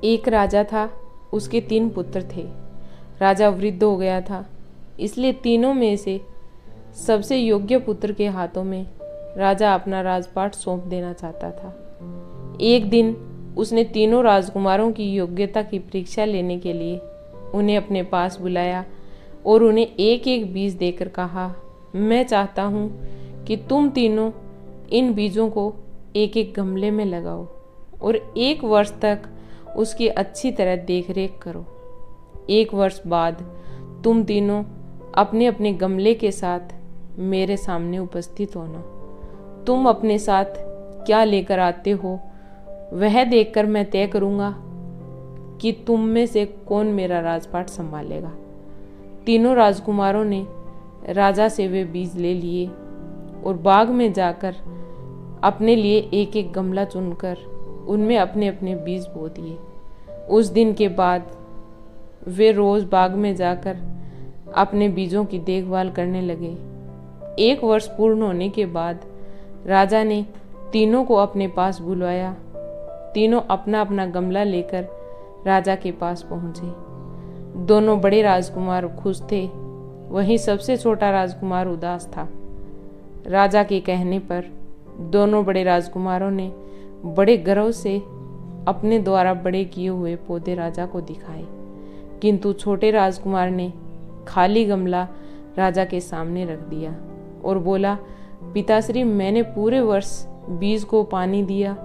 एक राजा था, उसके 3 पुत्र थे। राजा वृद्ध हो गया था, इसलिए तीनों में से सबसे योग्य पुत्र के हाथों में राजा अपना राजपाट सौंप देना चाहता था। एक दिन उसने तीनों राजकुमारों की योग्यता की परीक्षा लेने के लिए उन्हें अपने पास बुलाया और उन्हें एक एक बीज देकर कहा, मैं चाहता हूँ कि तुम तीनों इन बीजों को एक एक गमले में लगाओ और 1 वर्ष तक उसकी अच्छी तरह देखरेख करो। 1 वर्ष बाद तुम तीनों अपने अपने गमले के साथ मेरे सामने उपस्थित होना। तुम अपने साथ क्या लेकर आते हो वह देखकर मैं तय करूँगा कि तुम में से कौन मेरा राजपाट संभालेगा। तीनों राजकुमारों ने राजा से वे बीज ले लिए और बाग में जाकर अपने लिए एक एक गमला चुनकर उनमें अपने अपने बीज बो दिए। उस दिन के बाद वे रोज बाग में जाकर अपने बीजों की देखभाल करने लगे। 1 वर्ष पूर्ण होने के बाद राजा ने तीनों को अपने पास बुलवाया। तीनों अपना अपना गमला लेकर राजा के पास पहुंचे। दोनों बड़े राजकुमार खुश थे, वहीं सबसे छोटा राजकुमार उदास था। राजा के कहने पर दोनों बड़े राजकुमारों ने बड़े गर्व से अपने द्वारा बड़े किए हुए पौधे राजा को दिखाए, किंतु छोटे राजकुमार ने खाली गमला राजा के सामने रख दिया और बोला, पिताश्री, मैंने पूरे वर्ष बीज को पानी दिया,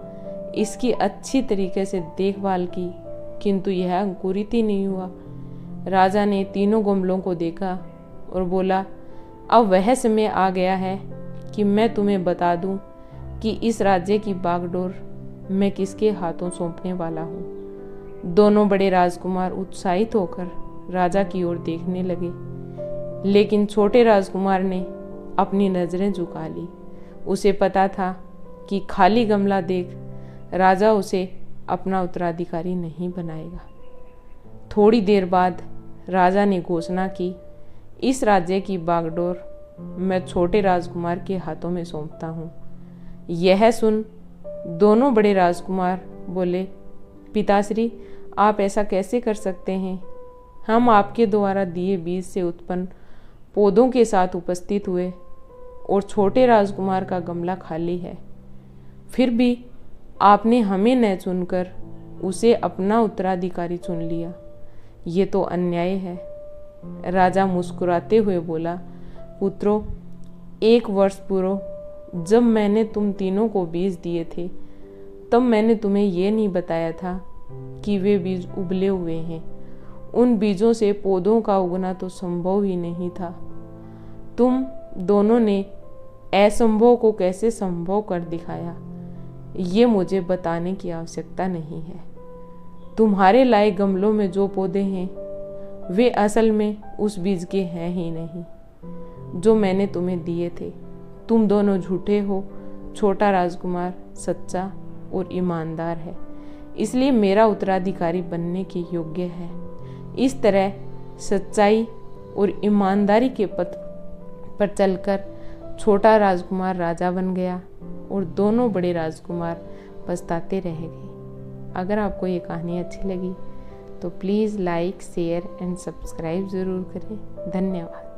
इसकी अच्छी तरीके से देखभाल की, किंतु यह अंकुरित ही नहीं हुआ। राजा ने तीनों गमलों को देखा और बोला, अब वह समय आ गया है कि मैं तुम्हें बता दूं कि इस राज्य की बागडोर मैं किसके हाथों सौंपने वाला हूँ। दोनों बड़े राजकुमार उत्साहित होकर राजा की ओर देखने लगे, लेकिन छोटे राजकुमार ने अपनी नजरें झुका ली। उसे पता था कि खाली गमला देख राजा उसे अपना उत्तराधिकारी नहीं बनाएगा। थोड़ी देर बाद राजा ने घोषणा की, इस राज्य की बागडोर मैं छोटे राजकुमार के हाथों में सौंपता हूँ। यह सुन दोनों बड़े राजकुमार बोले, पिताश्री, आप ऐसा कैसे कर सकते हैं? हम आपके द्वारा दिए बीज से उत्पन्न पौधों के साथ उपस्थित हुए और छोटे राजकुमार का गमला खाली है, फिर भी आपने हमें न चुनकर उसे अपना उत्तराधिकारी चुन लिया। ये तो अन्याय है। राजा मुस्कुराते हुए बोला, पुत्रों, 1 वर्ष पूर्व जब मैंने तुम तीनों को बीज दिए थे, तब मैंने तुम्हें ये नहीं बताया था कि वे बीज उबले हुए हैं। उन बीजों से पौधों का उगना तो संभव ही नहीं था। तुम दोनों ने असंभव को कैसे संभव कर दिखाया, ये मुझे बताने की आवश्यकता नहीं है। तुम्हारे लाए गमलों में जो पौधे हैं वे असल में उस बीज के हैं ही नहीं जो मैंने तुम्हें दिए थे। तुम दोनों झूठे हो। छोटा राजकुमार सच्चा और ईमानदार है, इसलिए मेरा उत्तराधिकारी बनने के योग्य है। इस तरह सच्चाई और ईमानदारी के पथ पर चलकर छोटा राजकुमार राजा बन गया और दोनों बड़े राजकुमार पछताते रह गए। अगर आपको ये कहानी अच्छी लगी तो please like, share and subscribe ज़रूर करें। धन्यवाद।